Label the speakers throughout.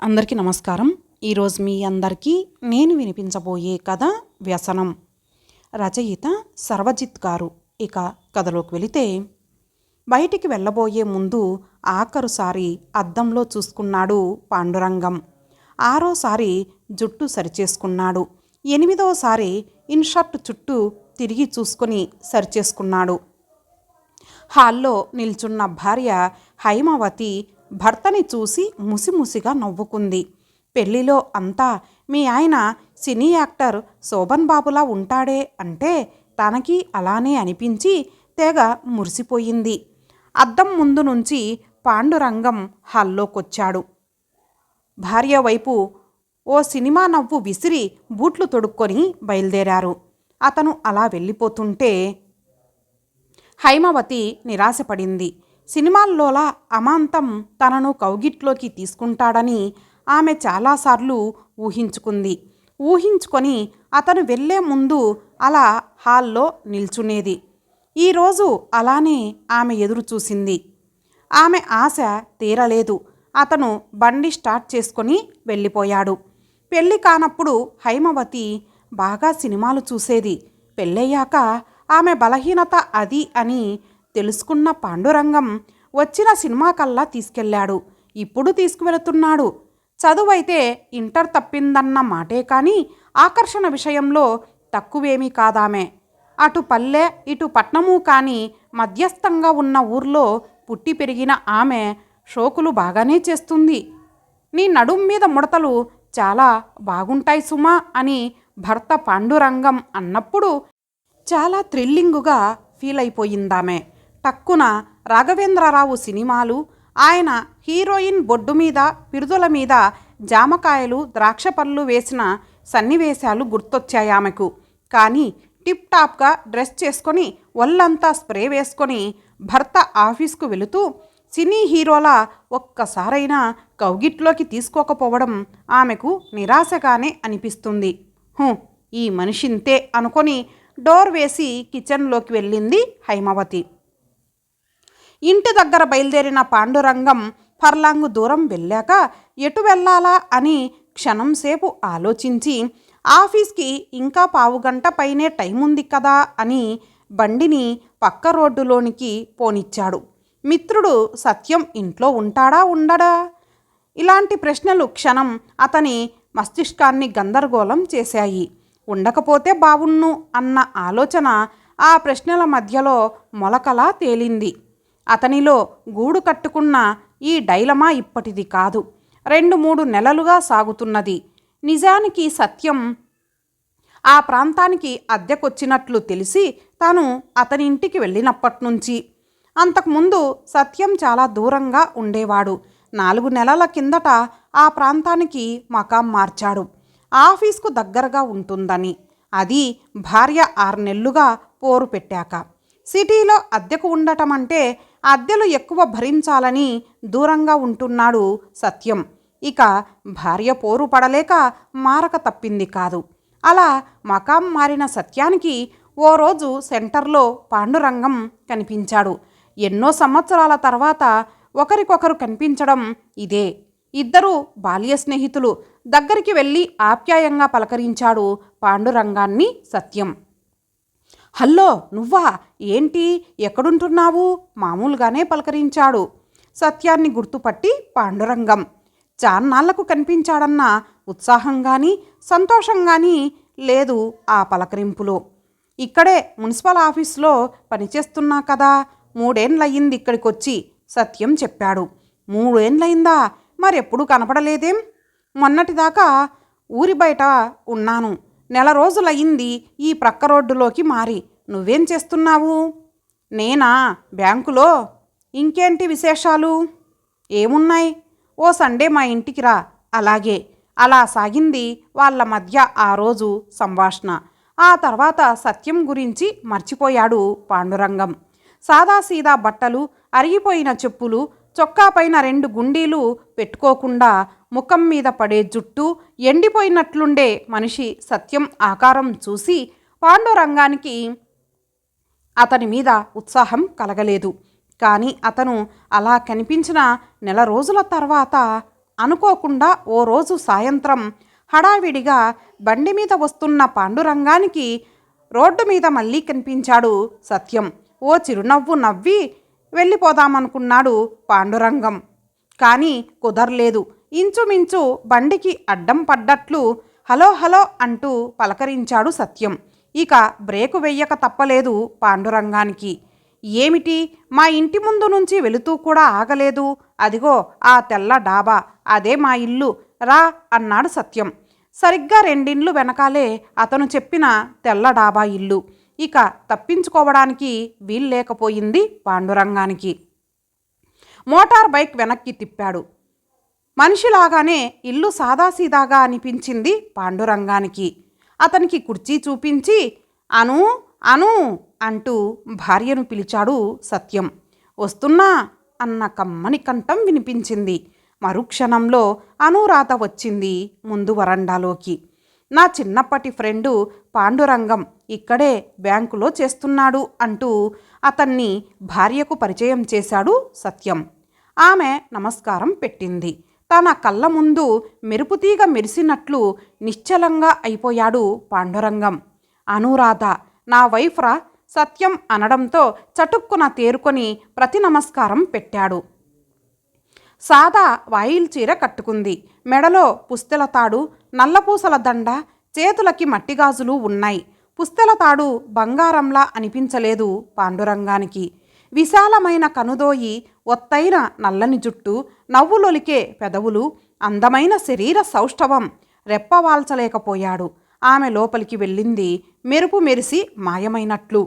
Speaker 1: అందరికీ నమస్కారం. ఈరోజు మీ అందరికీ నేను వినిపించబోయే కథ వ్యసనం. రచయిత సర్వజిత్ గారు. ఇక కథలోకి వెళితే, బయటికి వెళ్ళబోయే ముందు ఆఖరుసారి అద్దంలో చూసుకున్నాడు పాండురంగం. ఆరోసారి జుట్టు సరిచేసుకున్నాడు. 8వసారి ఇన్షర్ట్ చుట్టూ తిరిగి చూసుకొని సరిచేసుకున్నాడు. హాల్లో నిల్చున్న భార్య హైమావతి భర్తని చూసి ముసిముసిగా నవ్వుకుంది. పెళ్లిలో అంతా మీ ఆయన సినీ యాక్టర్ శోభన్ బాబులా ఉంటాడే అంటే తనకి అలానే అనిపించి తెగ మురిసిపోయింది. అద్దం ముందు నుంచి పాండురంగం హాల్లోకొచ్చాడు. భార్య వైపు ఓ సినిమా నవ్వు విసిరి బూట్లు తొడుక్కొని బయలుదేరారు. అతను అలా వెళ్ళిపోతుంటే హైమావతి నిరాశపడింది. సినిమాల్లోలా అమాంతం తనను కౌగిట్లోకి తీసుకుంటాడని ఆమె చాలాసార్లు ఊహించుకొని అతను వెళ్లే ముందు అలా హాల్లో నిల్చునేది. ఈరోజు అలానే ఆమె ఎదురు చూసింది. ఆమె ఆశ తీరలేదు. అతను బండి స్టార్ట్ చేసుకొని వెళ్ళిపోయాడు. పెళ్లి కానప్పుడు హైమావతి బాగా సినిమాలు చూసేది. పెళ్ళయ్యాక ఆమె బలహీనత అది అని తెలుసుకున్న పాండురంగం వచ్చిన సినిమా కల్లా తీసుకెళ్లాడు. ఇప్పుడు తీసుకువెళుతున్నాడు. చదువైతే ఇంటర్ తప్పిందన్న మాటే కానీ ఆకర్షణ విషయంలో తక్కువేమీ కాదామె. అటు పల్లె ఇటు పట్నము కానీ మధ్యస్థంగా ఉన్న ఊర్లో పుట్టి పెరిగిన ఆమె షోకులు బాగానే చేస్తుంది. నీ నడుం మీద ముడతలు చాలా బాగుంటాయి సుమా అని భర్త పాండురంగం అన్నప్పుడు చాలా థ్రిల్లింగుగా ఫీల్ అయిపోయిందామె. టక్కున రాఘవేంద్రరావు సినిమాలు, ఆయన హీరోయిన్ బొడ్డు మీద పిరుదుల మీద జామకాయలు ద్రాక్ష పళ్ళు వేసిన సన్నివేశాలు గుర్తొచ్చాయి ఆమెకు. కానీ టిప్ టాప్గా డ్రెస్ చేసుకొని ఒళ్ళంతా స్ప్రే వేసుకొని భర్త ఆఫీస్కు వెళుతూ సినీ హీరోల ఒక్కసారైనా కౌగిట్లోకి తీసుకోకపోవడం ఆమెకు నిరాశగానే అనిపిస్తుంది. ఈ మనిషింతే అనుకొని డోర్ వేసి కిచెన్లోకి వెళ్ళింది హైమావతి. ఇంటి దగ్గర బయలుదేరిన పాండురంగం ఫర్లాంగు దూరం వెళ్ళాక ఎటు వెళ్ళాలా అని క్షణంసేపు ఆలోచించి ఆఫీస్కి ఇంకా పావుగంట పైనే టైం ఉంది కదా అని బండిని పక్క రోడ్డులోనికి పోనిచ్చాడు. మిత్రుడు సత్యం ఇంట్లో ఉంటాడా ఉండడా? ఇలాంటి ప్రశ్నలు క్షణం అతని మస్తిష్కాన్ని గందరగోళం చేశాయి. ఉండకపోతే బావుణ్ణు అన్న ఆలోచన ఆ ప్రశ్నల మధ్యలో మొలకలా తేలింది. అతనిలో గూడు కట్టుకున్న ఈ డైలమా ఇప్పటిది కాదు. 2-3 నెలలుగా సాగుతున్నది. నిజానికి సత్యం ఆ ప్రాంతానికి అద్దెకొచ్చినట్లు తెలిసి తాను అతని ఇంటికి వెళ్ళినప్పటినుంచి. అంతకుముందు సత్యం చాలా దూరంగా ఉండేవాడు. 4 నెలల కిందట ఆ ప్రాంతానికి మకాం మార్చాడు. ఆఫీస్కు దగ్గరగా ఉంటుందని. అది భార్య 6 నెలలుగా పోరు పెట్టాక. సిటీలో అద్దెకు ఉండటం అంటే అద్దెలు ఎక్కువ భరించాలని దూరంగా ఉంటున్నాడు సత్యం. ఇక భార్య పోరు పడలేక మారక తప్పింది కాదు. అలా మకాం మారిన సత్యానికి ఓ రోజు సెంటర్లో పాండురంగం కనిపించాడు. ఎన్నో సంవత్సరాల తర్వాత ఒకరికొకరు కనిపించడం ఇదే. ఇద్దరూ బాల్య స్నేహితులు. దగ్గరికి వెళ్ళి ఆప్యాయంగా పలకరించాడు పాండురంగాన్ని సత్యం. హల్లో, నువ్వా? ఏంటి, ఎక్కడుంటున్నావు? మామూలుగానే పలకరించాడు. సత్యాన్ని గుర్తుపట్టి పాండురంగం చాన్నాళ్లకు కనిపించాడన్న ఉత్సాహం కానీ సంతోషం కానీ లేదు ఆ పలకరింపులో. ఇక్కడే మున్సిపల్ ఆఫీస్లో పనిచేస్తున్నా కదా, 3 ఏండ్లయ్యింది ఇక్కడికొచ్చి సత్యం చెప్పాడు. 3 ఏండ్లయిందా? మరెప్పుడు కనపడలేదేం? మొన్నటిదాకా ఊరి బయట ఉన్నాను. 1 నెల రోజులయ్యింది ఈ ప్రక్క రోడ్డులోకి మారి. నువ్వేం చేస్తున్నావు? నేనా, బ్యాంకులో. ఇంకేంటి విశేషాలు? ఏమున్నాయి? ఓ సండే మా ఇంటికి రా. అలాగే. అలా సాగింది వాళ్ళ మధ్య ఆ రోజు సంభాషణ. ఆ తర్వాత సత్యం గురించి మర్చిపోయాడు పాండురంగం. సాదాసీదా బట్టలు, అరిగిపోయిన చెప్పులు, చొక్కా పైన 2 గుండీలు పెట్టుకోకుండా ముఖం మీద పడే జుట్టు, ఎండిపోయినట్లుండే మనిషి సత్యం ఆకారం చూసి పాండురంగానికి అతని మీద ఉత్సాహం కలగలేదు. కానీ అతను అలా కనిపించిన 1 నెల రోజుల తర్వాత అనుకోకుండా ఓ రోజు సాయంత్రం హడావిడిగా బండి మీద వస్తున్న పాండురంగానికి రోడ్డు మీద మళ్ళీ కనిపించాడు సత్యం. ఓ చిరునవ్వు నవ్వి వెళ్ళిపోదామనుకున్నాడు పాండురంగం. కానీ కుదరలేదు. ఇంచుమించు బండికి అడ్డం పడ్డట్లు హలో హలో అంటూ పలకరించాడు సత్యం. ఇక బ్రేకు వెయ్యక తప్పలేదు పాండురంగానికి. ఏమిటి, మా ఇంటి ముందు నుంచి వెళుతూ కూడా ఆగలేదు? అదిగో ఆ తెల్ల డాబా, అదే మా ఇల్లు, రా అన్నాడు సత్యం. సరిగ్గా రెండిండ్లు వెనకాలే అతను చెప్పిన తెల్ల డాబా ఇల్లు. ఇక తప్పించుకోవడానికి వీల్లేకపోయింది పాండురంగానికి. మోటార్ బైక్ వెనక్కి తిప్పాడు. మనిషిలాగానే ఇల్లు సాదాసీదాగా అనిపించింది పాండురంగానికి. అతనికి కుర్చీ చూపించి అను అను అంటూ భార్యను పిలిచాడు సత్యం. వస్తున్నా అన్న కమ్మని కంఠం వినిపించింది. మరుక్షణంలో అనురాధ వచ్చింది ముందు వరండాలోకి. నా చిన్నప్పటి ఫ్రెండు పాండురంగం ఇక్కడే బ్యాంకులో చేస్తున్నాడు అంటూ అతన్ని భార్యకు పరిచయం చేశాడు సత్యం. ఆమె నమస్కారం పెట్టింది. తన కళ్ళ ముందు మెరుపుతీగ మెరిసినట్లు నిశ్చలంగా అయిపోయాడు పాండురంగం. అనురాధ నా వైఫ్ రా సత్యం అనడంతో చటుక్కున తేరుకొని ప్రతి నమస్కారం పెట్టాడు. సాదా వాయిల్ చీర కట్టుకుంది. మెడలో పుస్తెల తాడు, నల్లపూసల దండ, చేతులకి మట్టిగాజులు ఉన్నాయి. పుస్తెల తాడు బంగారంలా అనిపించలేదు పాండురంగానికి. విశాలమైన కనుదోయి, ఒత్తైన నల్లని జుట్టు, నవ్వులొలికే పెదవులు, అందమైన శరీర సౌష్ఠవం రెప్పవాల్చలేకపోయాడు. ఆమె లోపలికి వెళ్ళింది మెరుపు మెరిసి మాయమైనట్లు.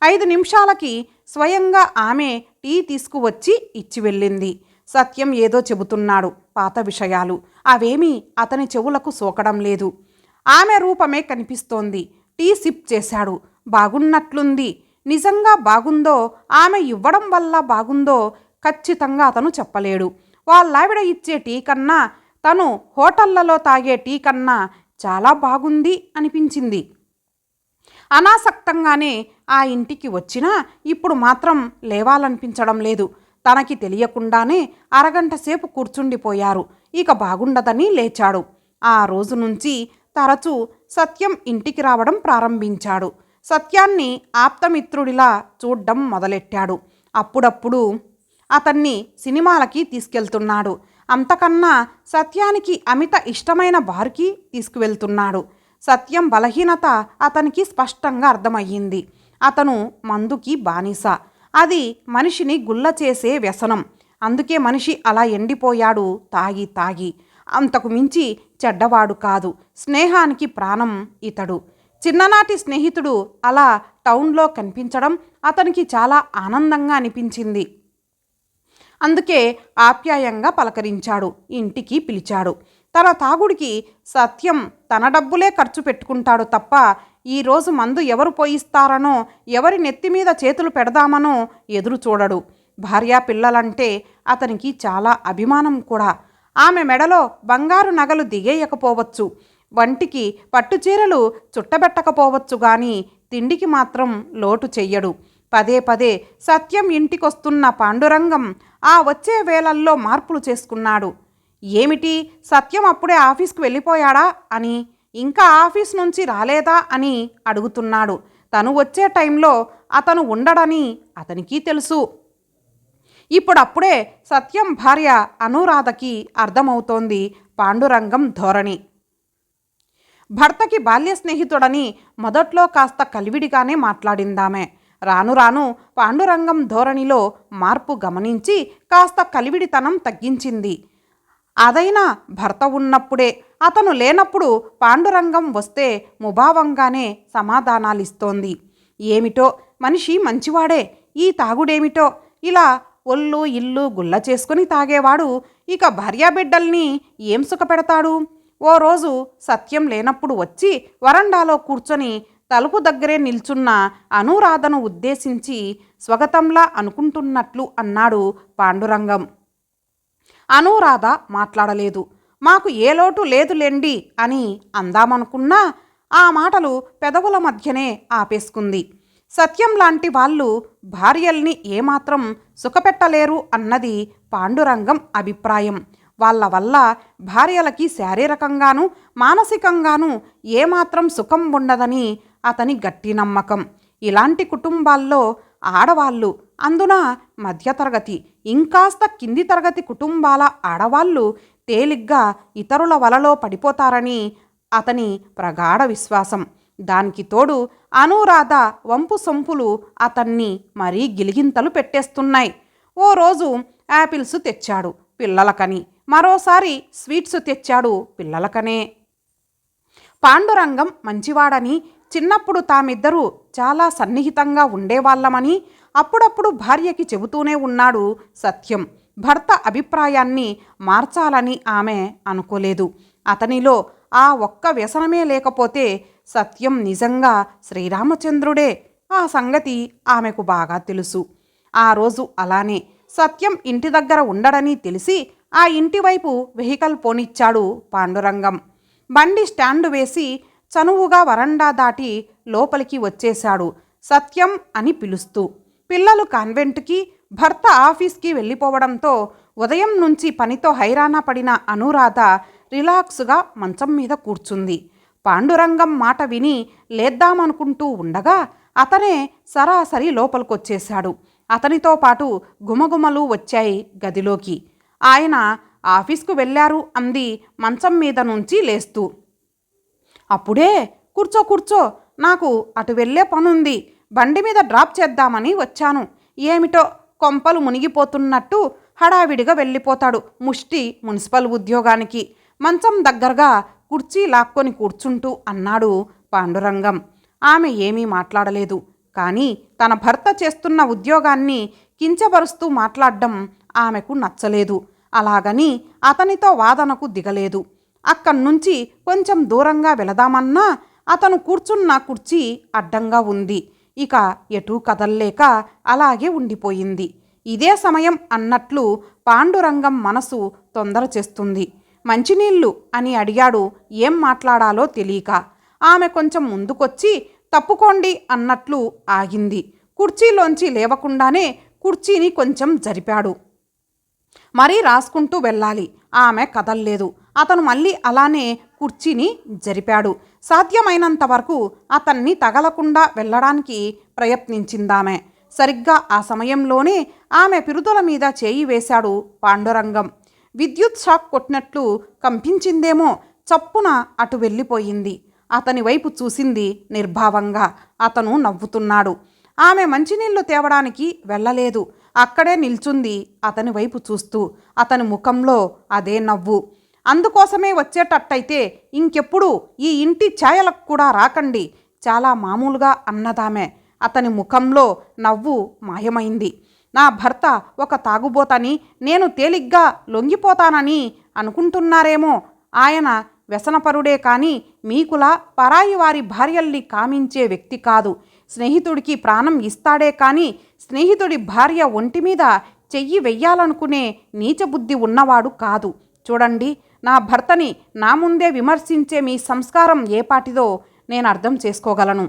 Speaker 1: 5 నిమిషాలకి స్వయంగా ఆమె టీ తీసుకువచ్చి ఇచ్చి వెళ్ళింది. సత్యం ఏదో చెబుతున్నాడు, పాత విషయాలు. అవేమీ అతని చెవులకు సోకడం లేదు. ఆమె రూపమే కనిపిస్తోంది. టీ సిప్ చేశాడు. బాగున్నట్లుంది. నిజంగా బాగుందో, ఆమె ఇవ్వడం వల్ల బాగుందో ఖచ్చితంగా అతను చెప్పలేడు. వాళ్ళావిడ ఇచ్చే టీ కన్నా తను హోటళ్లలో తాగే టీ కన్నా చాలా బాగుంది అనిపించింది. అనాసక్తంగానే ఆ ఇంటికి వచ్చినా ఇప్పుడు మాత్రం లేవాలనిపించడం లేదు. తనకి తెలియకుండానే అరగంట సేపు కూర్చుండిపోయారు. ఇక బాగుండదని లేచాడు. ఆ రోజు నుంచి తరచూ సత్యం ఇంటికి రావడం ప్రారంభించాడు. సత్యాన్ని ఆప్తమిత్రుడిలా చూడ్డం మొదలెట్టాడు. అప్పుడప్పుడు అతన్ని సినిమాలకి తీసుకెళ్తున్నాడు. అంతకన్నా సత్యానికి అమిత ఇష్టమైన బార్కి తీసుకువెళ్తున్నాడు. సత్యం బలహీనత అతనికి స్పష్టంగా అర్థమయ్యింది. అతను మందుకి బానిస. అది మనిషిని గుల్ల చేసే వ్యసనం. అందుకే మనిషి అలా ఎండిపోయాడు తాగి తాగి. అంతకు మించి చెడ్డవాడు కాదు. స్నేహానికి ప్రాణం ఇతడు. చిన్ననాటి స్నేహితుడు అలా టౌన్లో కనిపించడం అతనికి చాలా ఆనందంగా అనిపించింది. అందుకే ఆప్యాయంగా పలకరించాడు, ఇంటికి పిలిచాడు. తన తాగుడికి సత్యం తన డబ్బులే ఖర్చు పెట్టుకుంటాడు తప్ప ఈరోజు మందు ఎవరు పోయిస్తారనో, ఎవరి నెత్తిమీద చేతులు పెడదామనో ఎదురు చూడడు. భార్యా పిల్లలంటే అతనికి చాలా అభిమానం కూడా. ఆమె మెడలో బంగారు నగలు దిగేయకపోవచ్చు, వంటికి పట్టుచీరలు చుట్టబెట్టకపోవచ్చు గాని తిండికి మాత్రం లోటు చెయ్యడు. పదే పదే సత్యం ఇంటికొస్తున్న పాండురంగం ఆ వచ్చే వేళల్లో మార్పులు చేసుకున్నాడు. ఏమిటి, సత్యం అప్పుడే ఆఫీస్కి వెళ్ళిపోయాడా అని, ఇంకా ఆఫీస్ నుంచి రాలేదా అని అడుగుతున్నాడు. తను వచ్చే టైంలో అతను ఉండడని అతనికి తెలుసు. ఇప్పుడప్పుడే సత్యం భార్య అనురాధకి అర్థమవుతోంది పాండురంగం ధోరణి. భర్తకి బాల్య స్నేహితుడని మొదట్లో కాస్త కలివిడిగానే మాట్లాడిందామె. రాను రాను పాండురంగం ధోరణిలో మార్పు గమనించి కాస్త కలివిడితనం తగ్గించింది. అదైనా భర్త ఉన్నప్పుడే. అతను లేనప్పుడు పాండురంగం వస్తే ముభావంగానే సమాధానాలిస్తోంది. ఏమిటో మనిషి మంచివాడే, ఈ తాగుడేమిటో, ఇలా ఒళ్ళు ఇల్లు గుల్ల చేసుకుని తాగేవాడు ఇక భార్యాబిడ్డల్ని ఏం సుఖపెడతాడు? ఓ రోజు సత్యం లేనప్పుడు వచ్చి వరండాలో కూర్చొని తలుపు దగ్గరే నిల్చున్న అనురాధను ఉద్దేశించి స్వగతంలా అనుకుంటున్నట్లు అన్నాడు పాండురంగం. అనురాధ మాట్లాడలేదు. మాకు ఏ లోటు లేదులేండి అని అందామనుకున్నా ఆ మాటలు పెదవుల మధ్యనే ఆపేసుకుంది. సత్యం లాంటి వాళ్ళు భార్యల్ని ఏమాత్రం సుఖపెట్టలేరు అన్నది పాండురంగం అభిప్రాయం. వాళ్ళ వల్ల భార్యలకి శారీరకంగానూ మానసికంగానూ ఏమాత్రం సుఖం ఉండదని అతని గట్టి నమ్మకం. ఇలాంటి కుటుంబాల్లో ఆడవాళ్ళు, అందున మధ్యతరగతి ఇంకాస్త కింది తరగతి కుటుంబాల ఆడవాళ్ళు తేలిగ్గా ఇతరుల వలలో పడిపోతారని అతని ప్రగాఢ విశ్వాసం. దానికి తోడు అనురాధ వంపు సొంపులు అతన్ని మరీ గిలిగింతలు పెట్టేస్తున్నాయి. ఓ రోజు యాపిల్స్ తెచ్చాడు పిల్లలకని, మరోసారి స్వీట్స్ తెచ్చాడు పిల్లలకనే. పాండురంగం మంచివాడని, చిన్నప్పుడు తామిద్దరూ చాలా సన్నిహితంగా ఉండేవాళ్ళమని అప్పుడప్పుడు భార్యకి చెబుతూనే ఉన్నాడు సత్యం. భర్త అభిప్రాయాన్ని మార్చాలని ఆమె అనుకోలేదు. అతనిలో ఆ ఒక్క వ్యసనమే లేకపోతే సత్యం నిజంగా శ్రీరామచంద్రుడే. ఆ సంగతి ఆమెకు బాగా తెలుసు. ఆ రోజు అలానే సత్యం ఇంటి దగ్గర ఉండడని తెలిసి ఆ ఇంటివైపు వెహికల్ పోనిచ్చాడు పాండురంగం. బండి స్టాండు వేసి చనువుగా వరండా దాటి లోపలికి వచ్చేశాడు సత్యం అని పిలుస్తూ. పిల్లలు కాన్వెంట్కి, భర్త ఆఫీస్కి వెళ్ళిపోవడంతో ఉదయం నుంచి పనితో హైరాణ పడిన అనురాధ రిలాక్స్గా మంచం మీద కూర్చుంది. పాండురంగం మాట విని లేద్దామనుకుంటూ ఉండగా అతనే సరాసరి లోపలికొచ్చేశాడు. అతనితో పాటు గుమగుమలు వచ్చాయి గదిలోకి. ఆయన ఆఫీస్కు వెళ్ళారు అంది మంచం మీద నుంచి లేస్తూ. అప్పుడే? కూర్చో కూర్చో, నాకు అటు వెళ్ళే పనుంది, బండి మీద డ్రాప్ చేద్దామని వచ్చాను. ఏమిటో కొంపలు మునిగిపోతున్నట్టు హడావిడిగా వెళ్ళిపోతాడు ముష్టి మున్సిపల్ ఉద్యోగానికి. మంచం దగ్గరగా కుర్చీ లాక్కొని కూర్చుంటూ అన్నాడు పాండురంగం. ఆమె ఏమీ మాట్లాడలేదు. కానీ తన భర్త చేస్తున్న ఉద్యోగాన్ని కించపరుస్తూ మాట్లాడడం ఆమెకు నచ్చలేదు. అలాగని అతనితో వాదనకు దిగలేదు. అక్కడ్నుంచి కొంచెం దూరంగా వెళదామన్నా అతను కూర్చున్న కుర్చీ అడ్డంగా ఉంది. ఇక ఎటూ కదల్లేక అలాగే ఉండిపోయింది. ఇదే సమయం అన్నట్లు పాండురంగం మనసు తొందర చేస్తుంది. మంచినీళ్ళు అని అడిగాడు ఏం మాట్లాడాలో తెలియక. ఆమె కొంచెం ముందుకొచ్చి తప్పుకోండి అన్నట్లు ఆగింది. కుర్చీలోంచి లేవకుండానే కుర్చీని కొంచెం జరిపాడు. మరీ రాసుకుంటూ వెళ్ళాలి. ఆమె కదల్లేదు. అతను మళ్ళీ అలానే కుర్చీని జరిపాడు. సాధ్యమైనంత వరకు అతన్ని తగలకుండా వెళ్ళడానికి ప్రయత్నించిందామె. సరిగ్గా ఆ సమయంలోనే ఆమె పిరుదుల మీద చేయి వేశాడు పాండురంగం. విద్యుత్ షాక్ కొట్టినట్లు కంపించిందేమో, చప్పున అటు వెళ్ళిపోయింది. అతని వైపు చూసింది నిర్భావంగా. అతను నవ్వుతున్నాడు. ఆమె మంచినీళ్లు తేవడానికి వెళ్ళలేదు. అక్కడే నిల్చుంది అతని వైపు చూస్తూ. అతని ముఖంలో అదే నవ్వు. అందుకోసమే వచ్చేటట్టయితే ఇంకెప్పుడు ఈ ఇంటి ఛాయలకు కూడా రాకండి, చాలా మామూలుగా అన్నదామె. అతని ముఖంలో నవ్వు మాయమైంది. నా భర్త ఒక తాగుబోతని, నేను తేలిగ్గా లొంగిపోతానని అనుకుంటున్నారేమో. ఆయన వ్యసనపరుడే కానీ మీకులా పరాయి వారి భార్యల్ని కామించే వ్యక్తి కాదు. స్నేహితుడికి ప్రాణం ఇస్తాడే కానీ స్నేహితుడి భార్య ఒంటి మీద చెయ్యి వెయ్యాలనుకునే నీచబుద్ధి ఉన్నవాడు కాదు. చూడండి, నా భర్తని నా ముందే విమర్శించే మీ సంస్కారం ఏపాటిదో నేను అర్థం చేసుకోగలను.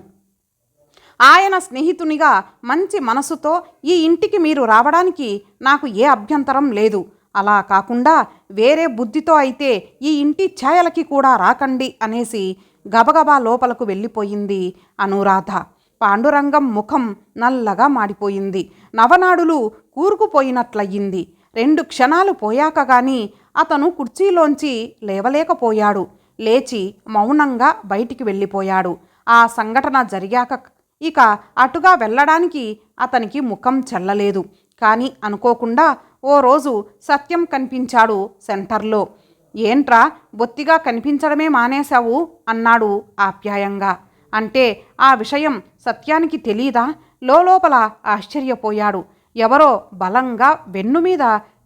Speaker 1: ఆయన స్నేహితునిగా మంచి మనసుతో ఈ ఇంటికి మీరు రావడానికి నాకు ఏ అభ్యంతరం లేదు. అలా కాకుండా వేరే బుద్ధితో అయితే ఈ ఇంటి ఛాయలకి కూడా రాకండి అనేసి గబగబా లోపలకు వెళ్ళిపోయింది అనురాధ. పాండురంగం ముఖం నల్లగా మాడిపోయింది. నవనాడులు కూరుకుపోయినట్లయింది. 2 క్షణాలు పోయాక గాని అతను కుర్చీలోంచి లేవలేకపోయాడు. లేచి మౌనంగా బయటికి వెళ్ళిపోయాడు. ఆ సంఘటన జరిగాక ఇక అటుగా వెళ్ళడానికి అతనికి ముఖం చెల్లలేదు. కానీ అనుకోకుండా ఓ రోజు సత్యం కనిపించాడు సెంటర్లో. ఏంట్రా బొత్తిగా కనిపించడమే మానేశావు అన్నాడు ఆప్యాయంగా. అంటే ఆ విషయం సత్యానికి తెలీదా? లోపల ఆశ్చర్యపోయాడు. ఎవరో బలంగా వెన్ను మీద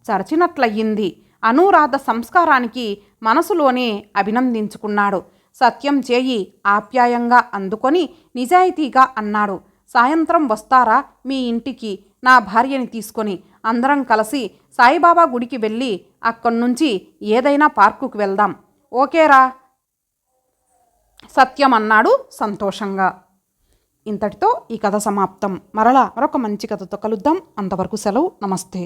Speaker 1: చరచినట్లయింది. అనురాధ సంస్కారానికి మనసులోనే అభినందించుకున్నాడు. సత్యం చేయి ఆప్యాయంగా అందుకొని నిజాయితీగా అన్నాడు, సాయంత్రం వస్తారా మీ ఇంటికి నా భార్యని తీసుకొని? అందరం కలిసి సాయిబాబా గుడికి వెళ్ళి అక్కడ్నుంచి ఏదైనా పార్కుకు వెళ్దాం. ఓకేరా సత్యం అన్నాడు సంతోషంగా. ఇంతటితో ఈ కథ సమాప్తం. మరలా మరొక మంచి కథతో కలుద్దాం. అంతవరకు సెలవు. నమస్తే.